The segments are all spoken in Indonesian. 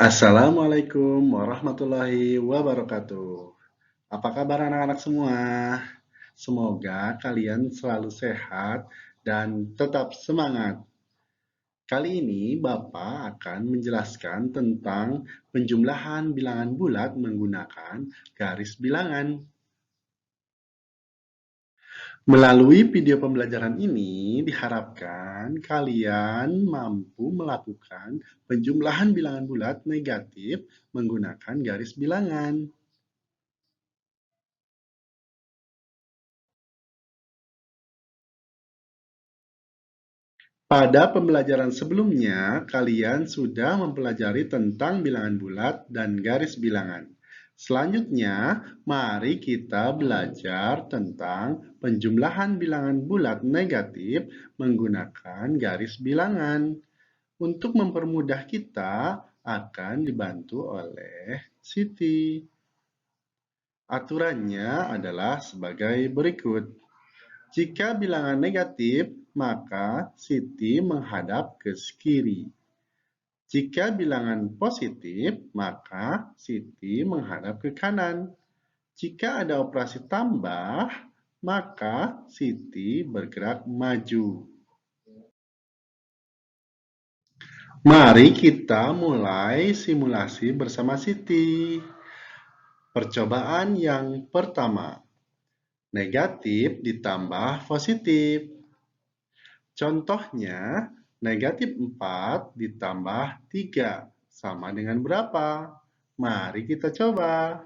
Assalamualaikum warahmatullahi wabarakatuh. Apa kabar anak-anak semua? Semoga kalian selalu sehat dan tetap semangat. Kali ini Bapak akan menjelaskan tentang penjumlahan bilangan bulat menggunakan garis bilangan. Melalui video pembelajaran ini, diharapkan kalian mampu melakukan penjumlahan bilangan bulat negatif menggunakan garis bilangan. Pada pembelajaran sebelumnya, kalian sudah mempelajari tentang bilangan bulat dan garis bilangan. Selanjutnya, mari kita belajar tentang penjumlahan bilangan bulat negatif menggunakan garis bilangan. Untuk mempermudah kita, akan dibantu oleh Siti. Aturannya adalah sebagai berikut. Jika bilangan negatif, maka Siti menghadap ke kiri. Jika bilangan positif, maka Siti menghadap ke kanan. Jika ada operasi tambah, maka Siti bergerak maju. Mari kita mulai simulasi bersama Siti. Percobaan yang pertama, negatif ditambah positif. Contohnya, negatif 4 ditambah 3 sama dengan berapa? Mari kita coba.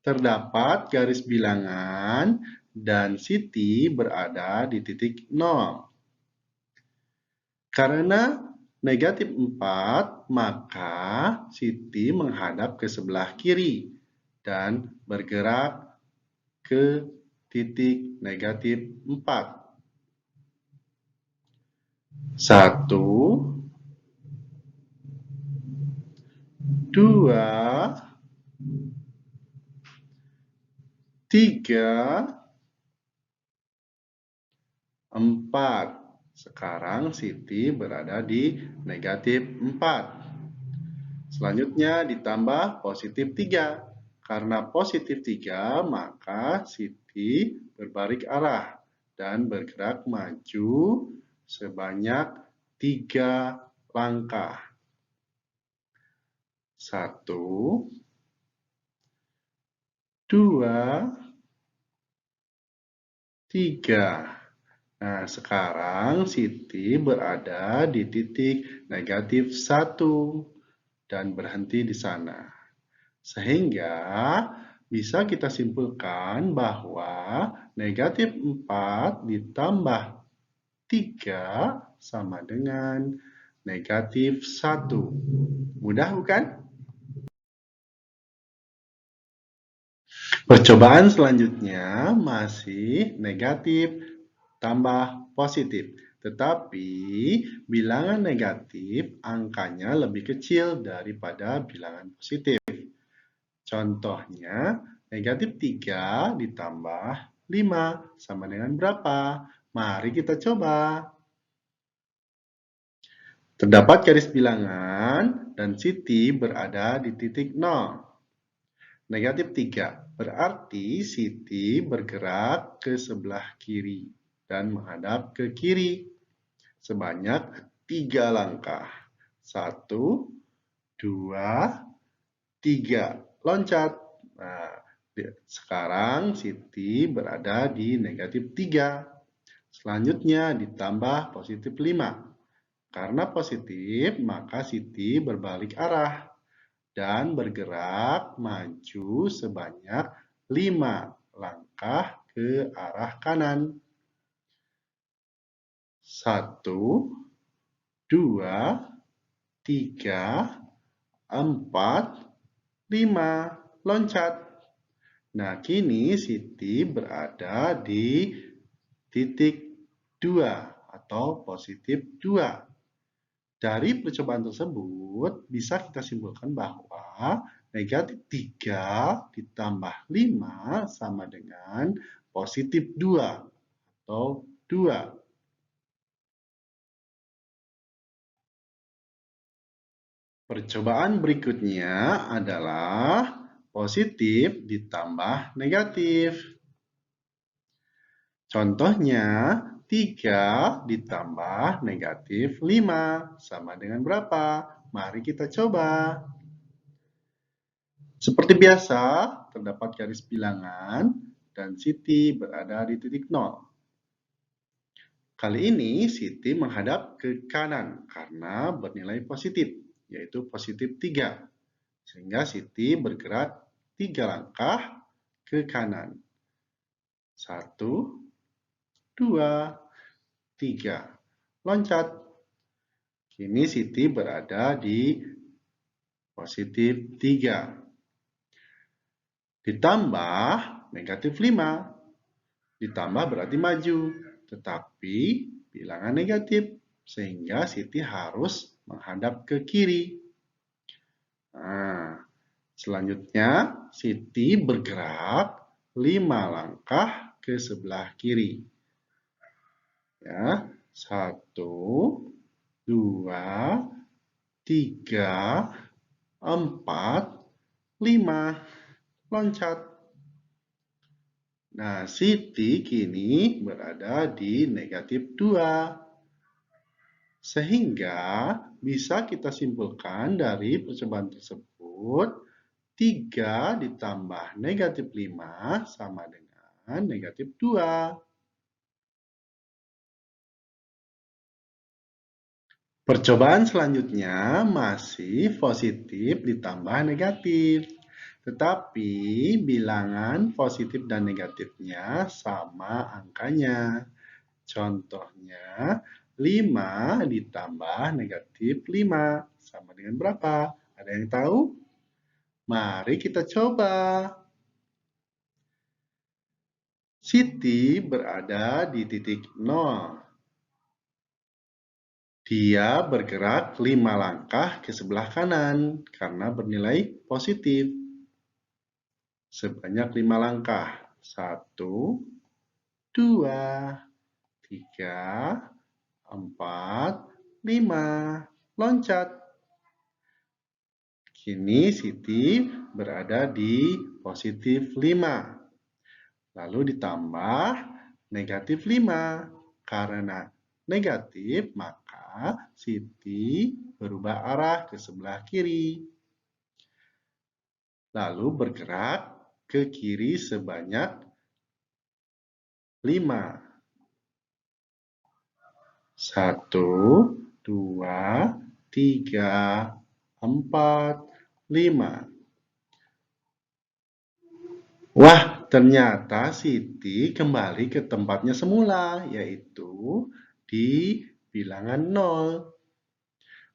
Terdapat garis bilangan dan Siti berada di titik 0. Karena negatif 4, maka Siti menghadap ke sebelah kiri dan bergerak ke titik negatif 4. 1, 2, 3, 4. Sekarang Siti berada di negatif 4. Selanjutnya ditambah positif 3. Karena positif 3, maka Siti berbalik arah dan bergerak maju sebanyak 3 langkah. 1, 2, 3. Nah, sekarang Siti berada di titik negatif 1 dan berhenti di sana. Sehingga bisa kita simpulkan bahwa negatif 4 ditambah 3 sama dengan negatif 1. Mudah bukan? Percobaan selanjutnya masih negatif tambah positif. Tetapi bilangan negatif angkanya lebih kecil daripada bilangan positif. Contohnya, negatif 3 ditambah 5 sama dengan berapa? Mari kita coba. Terdapat garis bilangan dan Siti berada di titik 0. Negatif 3 berarti Siti bergerak ke sebelah kiri dan menghadap ke kiri sebanyak 3 langkah. 1, 2, 3. Loncat. Nah, sekarang Siti berada di negatif 3. Selanjutnya ditambah positif 5. Karena positif, maka Siti berbalik arah dan bergerak maju sebanyak 5 langkah ke arah kanan. 1, 2, 3, 4, 5. Loncat. Nah, kini Siti berada di titik 2 atau positif 2. Dari percobaan tersebut, bisa kita simpulkan bahwa negatif 3 ditambah 5 sama dengan positif 2 atau 2. Percobaan berikutnya adalah positif ditambah negatif. Contohnya, 3 ditambah negatif 5 sama dengan berapa? Mari kita coba. Seperti biasa, terdapat garis bilangan dan Siti berada di titik 0. Kali ini Siti menghadap ke kanan karena bernilai positif, yaitu positif 3. Sehingga Siti bergerak 3 langkah ke kanan. 1, 2, 3. Loncat. Kini Siti berada di positif 3. Ditambah negatif 5. Ditambah berarti maju, tetapi bilangan negatif, sehingga Siti harus menghadap ke kiri. Nah, selanjutnya Siti bergerak 5 langkah ke sebelah kiri. Ya, 1, 2, 3, 4, 5. Loncat. Nah, Siti kini berada di negatif 2. Sehingga bisa kita simpulkan dari percobaan tersebut, 3 ditambah negatif 5 sama dengan negatif 2. Percobaan selanjutnya masih positif ditambah negatif. Tetapi bilangan positif dan negatifnya sama angkanya. Contohnya, 5 ditambah negatif 5 sama dengan berapa? Ada yang tahu? Mari kita coba. Siti berada di titik 0. Dia bergerak 5 langkah ke sebelah kanan karena bernilai positif. Sebanyak 5 langkah. 1, 2, 3, 4, 5. Loncat. Kini Siti berada di positif 5. Lalu ditambah negatif 5. Karena negatif, maka Siti berubah arah ke sebelah kiri. Lalu bergerak ke kiri sebanyak 5. 1, 2, 3, 4, 5. Wah, ternyata Siti kembali ke tempatnya semula, yaitu di bilangan 0.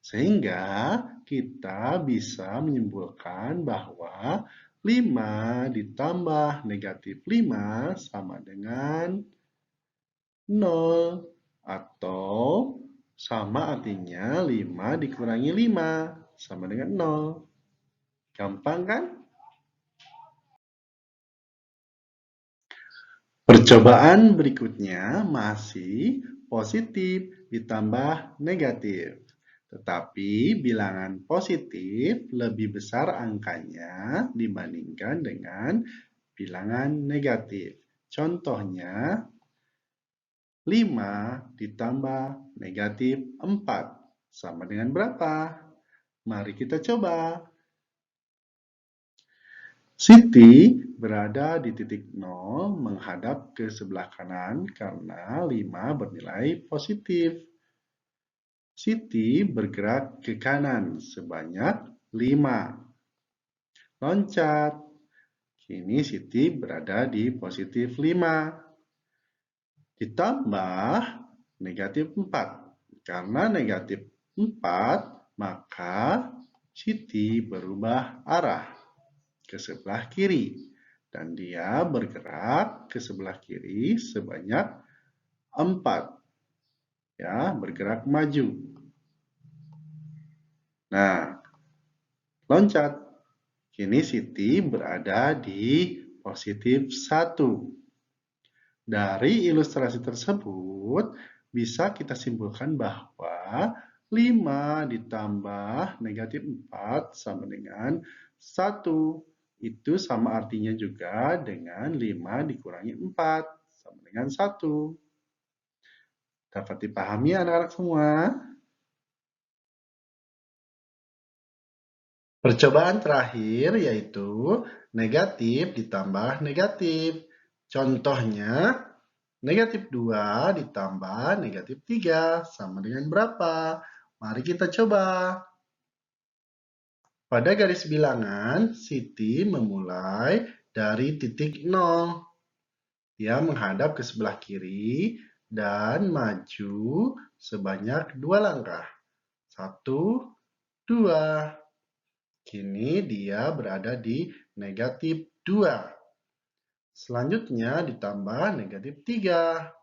Sehingga kita bisa menyimpulkan bahwa 5 ditambah negatif 5 sama dengan 0. Atau sama artinya 5 dikurangi 5 sama dengan 0. Gampang kan? Percobaan berikutnya masih positif ditambah negatif. Tetapi bilangan positif lebih besar angkanya dibandingkan dengan bilangan negatif. Contohnya, 5 ditambah negatif 4 sama dengan berapa? Mari kita coba. Siti berada di titik 0 menghadap ke sebelah kanan karena 5 bernilai positif. Siti bergerak ke kanan sebanyak 5. Loncat. Kini Siti berada di positif 5. Ditambah negatif 4. Karena negatif 4, maka Siti berubah arah ke sebelah kiri. Dan dia bergerak ke sebelah kiri sebanyak 4. Ya, bergerak maju. Nah, loncat. Kini Siti berada di positif 1. Dari ilustrasi tersebut, bisa kita simpulkan bahwa 5 ditambah negatif 4 sama dengan 1. Itu sama artinya juga dengan 5 dikurangi 4 sama dengan 1. Dapat dipahami anak-anak semua? Percobaan terakhir yaitu negatif ditambah negatif. Contohnya, negatif 2 ditambah negatif 3 sama dengan berapa? Mari kita coba. Pada garis bilangan, Siti memulai dari titik 0. Dia menghadap ke sebelah kiri dan maju sebanyak 2 langkah. 1, 2. Kini dia berada di negatif 2. Selanjutnya ditambah negatif 3.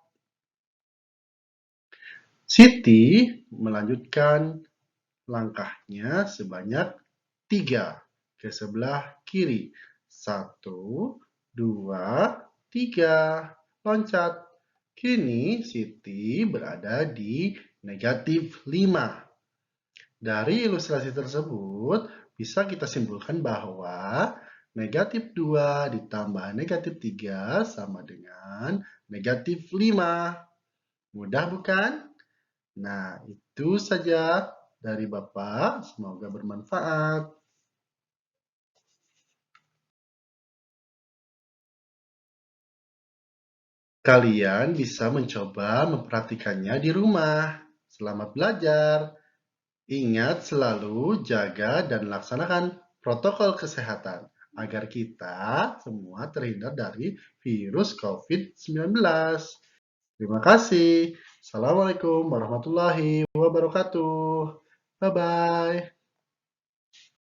Siti melanjutkan langkahnya sebanyak 3 ke sebelah kiri. 1, 2, 3. Loncat. Kini Siti berada di negatif 5. Dari ilustrasi tersebut, bisa kita simpulkan bahwa negatif 2 ditambah negatif 3 sama dengan negatif 5. Mudah bukan? Nah, itu saja dari Bapak. Semoga bermanfaat. Kalian bisa mencoba memperhatikannya di rumah. Selamat belajar. Ingat selalu jaga dan laksanakan protokol kesehatan agar kita semua terhindar dari virus COVID-19. Terima kasih. Assalamualaikum warahmatullahi wabarakatuh. Bye-bye.